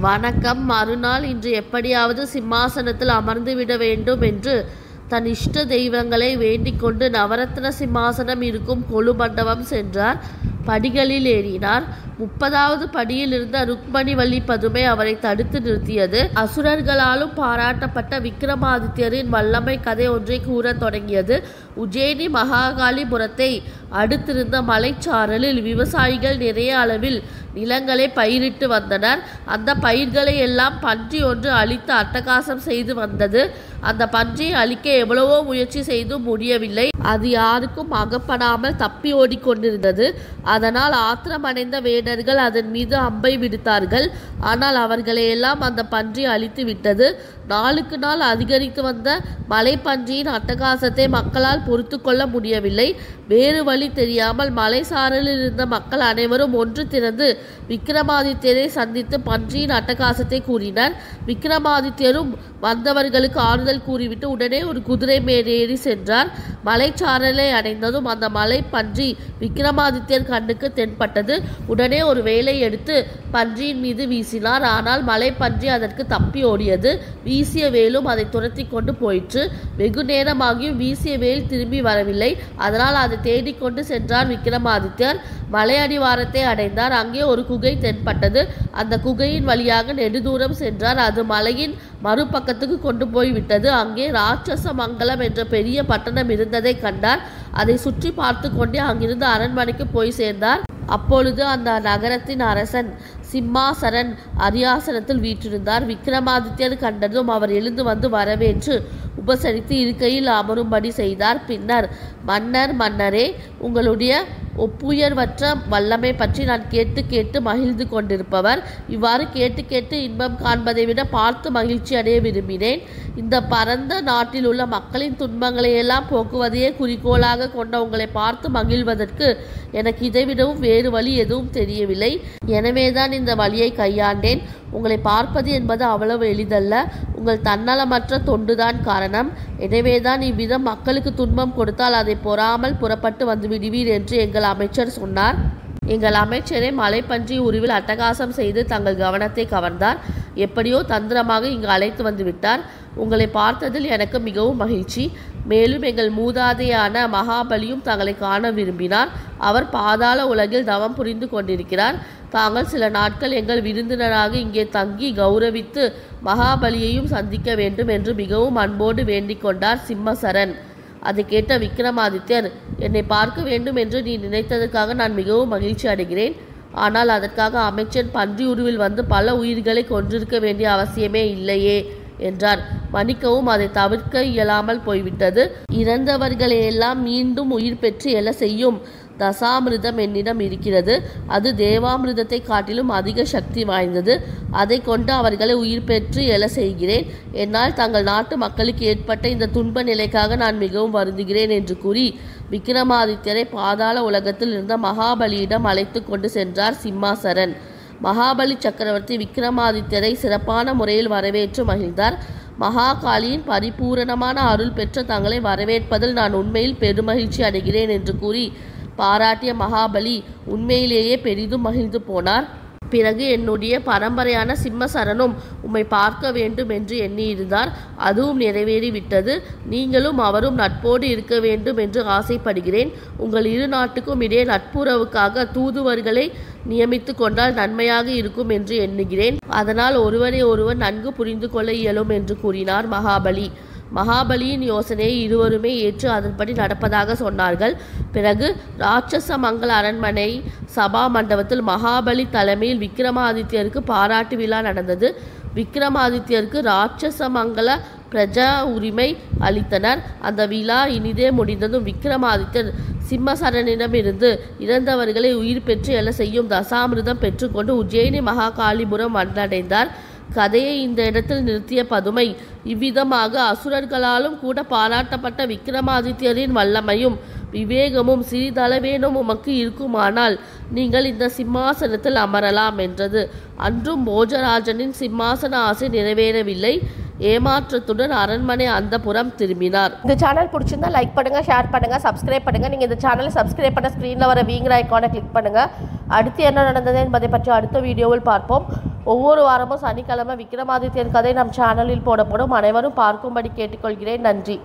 வணக்கம். மறுநாள் இன்று எப்படியாவது சிம்மாசனத்தில் அமர்ந்துவிட வேண்டும் என்று தன் இஷ்ட தெய்வங்களை வேண்டிக் கொண்டு நவரத்ன சிம்மாசனம் இருக்கும் கொலு மண்டபம் சென்றார். படிகளில் ஏறினார். 30வது படியில் இருந்த ருக்மணி வள்ளி பதுமை அவரை தடுத்து நிறுத்தியது. அசுரர்களாலும் பாராட்டப்பட்ட விக்ரமாதித்யரின் வல்லமை கதை ஒன்றை கூறத் தொடங்கியது. உஜ்ஜயினி மகாகாலிபுரத்தை அடுத்திருந்த மலைச்சாரலில் விவசாயிகள் நிறைய அளவில் நிலங்களை பயிரிட்டு வந்தனர். அந்த பயிர்களை எல்லாம் பன்றி ஒன்று அழித்து அட்டகாசம் செய்து வந்தது. அந்த பன்றியை அழிக்க எவ்வளவோ முயற்சி செய்தும் முடியவில்லை. அது யாருக்கும் அகப்படாமல் தப்பி ஓடிக்கொண்டிருந்தது. அதனால் ஆத்திரமடைந்த வேடர்கள் அதன் மீது அம்பை விடுத்தார்கள். ஆனால் அவர்களை எல்லாம் அந்த பன்றி அழித்து விட்டது. நாளுக்கு நாள் அதிகரித்து வந்த மலை பன்றியின் அட்டகாசத்தை மக்களால் பொறுத்து கொள்ள முடியவில்லை. வேறு வழி தெரியாமல் மலை சாரலில் இருந்த மக்கள் அனைவரும் ஒன்று திரண்டு விக்ரமாதித்யரை சந்தித்து பன்றியின் அட்டகாசத்தை கூறினர். விக்ரமாதித்யரும் வந்தவர்களுக்கு ஆறுதல் கூறிவிட்டு உடனே ஒரு குதிரை மேலேறி சென்றார். மலைச்சாரலை அடைந்ததும் அந்த மலை பன்றி விக்ரமாதித்யர் கண்ணுக்கு தென்பட்டது. உடனே ஒரு வேலை எடுத்து பன்றியின் மீது வீசினார். ஆனால் மலை பன்றி அதற்கு தப்பி ஓடியது. வீசிய வேலும் அதை துரத்தி கொண்டு போயிற்று. வெகு நேரமாகியும் வீசிய வேல் திரும்பி வரவில்லை. அதனால் அதை தேடிக்கொண்டு சென்றார் விக்ரமாதித்யர். மலை அடிவாரத்தை அடைந்தார். அங்கே ஒரு குகை தென்பட்டது. அந்த குகையின் வழியாக நெடுதூரம் சென்றார். அது மலையின் மறுபக்கத்துக்கு கொண்டு போய்விட்டது. அங்கே ராட்சச மங்கலம் என்ற பெரிய பட்டணம் இருந்ததை கண்டார். அதை சுற்றி பார்த்து கொண்டே அங்கிருந்து அரண்மனைக்கு போய் சேர்ந்தார். அப்பொழுது அந்த நகரத்தின் அரசன் சிம்மாசரன் அரியாசனத்தில் வீற்றிருந்தார். விக்ரமாதித்யர் கண்டதும் அவர் எழுந்து வந்து வரவேற்று உபசரித்து இருக்கையில் அமரும்படி செய்தார். பின்னர், மன்னரே, உங்களுடைய ஒப்புயர்வற்ற வல்லமை பற்றி நான் கேட்டு கேட்டு மகிழ்ந்து கொண்டிருப்பவர். இவ்வாறு கேட்டு கேட்டு இன்பம் காண்பதை விட பார்த்து மகிழ்ச்சி அடைய விரும்பினேன். இந்த பரந்த நாட்டில் உள்ள மக்களின் துன்பங்களையெல்லாம் போக்குவதையே குறிக்கோளாக கொண்ட உங்களை பார்த்து மகிழ்வதற்கு எனக்கு இதைவிடவும் வேறு வழி எதுவும் தெரியவில்லை. எனவேதான் இந்த வழியை கையாண்டேன். உங்களை பார்ப்பது என்பது அவ்வளவு எளிதல்ல. உங்கள் தன்னலமற்ற தொண்டுதான் காரணம். எனவேதான் இவ்விதம் மக்களுக்கு துன்பம் கொடுத்தால் அதை பொறாமல் புறப்பட்டு வந்து விடுவீர் என்று எங்கள் அமைச்சர் சொன்னார். எங்கள் அமைச்சரை மலைப்பன்றி உருவில் அட்டகாசம் செய்து தங்கள் கவனத்தை கவர்ந்தார். எப்படியோ தந்திரமாக இங்கு அழைத்து வந்து விட்டார். உங்களை பார்த்ததில் எனக்கு மிகவும் மகிழ்ச்சி. மேலும் எங்கள் மூதாதையான மகாபலியும் தங்களை காண விரும்பினார். அவர் பாதாள உலகில் தவம் புரிந்து கொண்டிருக்கிறார். தாங்கள் சில நாட்கள் எங்கள் விருந்தினராக இங்கே தங்கி கௌரவித்து மகாபலியையும் சந்திக்க வேண்டும் என்று மிகவும் அன்போடு வேண்டிக் கொண்டார் சிம்மசரன். அதை கேட்ட விக்ரமாதித்யர், என்னை பார்க்க வேண்டும் என்று நீ நினைத்ததற்காக நான் மிகவும் மகிழ்ச்சி அடைகிறேன். ஆனால் அதற்காக அமைச்சன் பன்றி உருவில் வந்து பல உயிர்களை கொன்றிருக்க வேண்டிய அவசியமே இல்லையே என்றார். மன்னிக்கவும், அதை தவிர்க்க இயலாமல் போய்விட்டது. இறந்தவர்களையெல்லாம் மீண்டும் உயிர் பெற்று எழ செய்யும் தசாமிருதம் என்னிடம் இருக்கிறது. அது தேவாமிருதத்தை காட்டிலும் அதிக சக்தி வாய்ந்தது. அதை கொண்டு அவர்களை உயிர் பெற்று எழ செய்கிறேன். என்னால் தங்கள் நாட்டு மக்களுக்கு ஏற்பட்ட இந்த துன்ப நிலைக்காக நான் மிகவும் வருந்துகிறேன் என்று கூறி விக்ரமாதித்யரை பாதாள உலகத்தில் இருந்த மகாபலியிடம் அழைத்து கொண்டு சென்றார் சிம்மாசரன். மகாபலி சக்கரவர்த்தி விக்ரமாதித்யரை சிறப்பான முறையில் வரவேற்று மகிழ்ந்தார். மகாகாளியின் பரிபூரணமான அருள் பெற்ற தங்களை வரவேற்பதில் நான் உண்மையில் பெருமகிழ்ச்சி அடைகிறேன் என்று கூறி பாராட்டிய மகாபலி உண்மையிலேயே பெரிதும் மகிழ்ந்து போனார். பிறகு என்னுடைய பரம்பரையான சிம்மசரனும் உம்மை பார்க்க வேண்டும் என்று எண்ணியிருந்தார். அதுவும் நிறைவேறிவிட்டது. நீங்களும் அவரும் நட்போடு இருக்க வேண்டும் என்று ஆசைப்படுகிறேன். உங்கள் இரு நாட்டுக்கும் இடையே நட்புறவுக்காக தூதுவர்களை நியமித்து கொண்டால் நன்மையாக இருக்கும் என்று எண்ணுகிறேன். அதனால் ஒருவரை ஒருவர் நன்கு புரிந்து கொள்ள இயலும் என்று கூறினார் மகாபலி. மகாபலியின் யோசனையை இருவருமே ஏற்று அதன்படி நடப்பதாக சொன்னார்கள். பிறகு ராட்சச மங்கல அரண்மனை சபா மண்டபத்தில் மகாபலி தலைமையில் விக்ரமாதித்யருக்கு பாராட்டு விழா நடந்தது. விக்ரமாதித்யருக்கு ராட்சச மங்கல பிரஜா உரிமை அளித்தனர். அந்த விழா இனிதே முடிந்ததும் விக்ரமாதித்யர் சிம்மசரனிடமிருந்து இறந்தவர்களை உயிர் பெற்று எழ செய்யும் தசாமிருதம் பெற்றுக்கொண்டு உஜ்ஜயினி மகாகாலிபுரம் வந்தடைந்தார். கதையை இந்த இடத்தில் நிறுத்திய பதுமை, இவ்விதமாக அசுரர்களாலும் கூட பாராட்டப்பட்ட விக்ரமாதித்யரின் வல்லமையும் விவேகமும் சிறிதளவேனும் உமக்கு இருக்குமானால் நீங்கள் இந்த சிம்மாசனத்தில் அமரலாம் என்றது. அன்றும் போஜராஜனின் சிம்மாசன ஆசை நிறைவேறவில்லை. ஏமாற்றத்துடன் அரண்மனை அந்தப்புறம் திரும்பினார். இந்த சேனல் பிடிச்சிருந்தா லைக் பண்ணுங்க, ஷேர் பண்ணுங்க, சப்ஸ்கிரைப் பண்ணுங்க. நீங்க இந்த சேனலை சப்ஸ்கிரைப் பண்ண ஸ்க்ரீன்ல வர வீங்கிற ஐகானை கிளிக் பண்ணுங்க. அடுத்து என்ன நடந்தது என்பதை பற்றி அடுத்த வீடியோவில் பார்ப்போம். ஒவ்வொரு வாரமும் சனிக்கிழமை விக்ரமாதித்யன் கதை நம் சேனலில் போடப்படும். அனைவரும் பார்க்கும்படி கேட்டுக்கொள்கிறேன். நன்றி.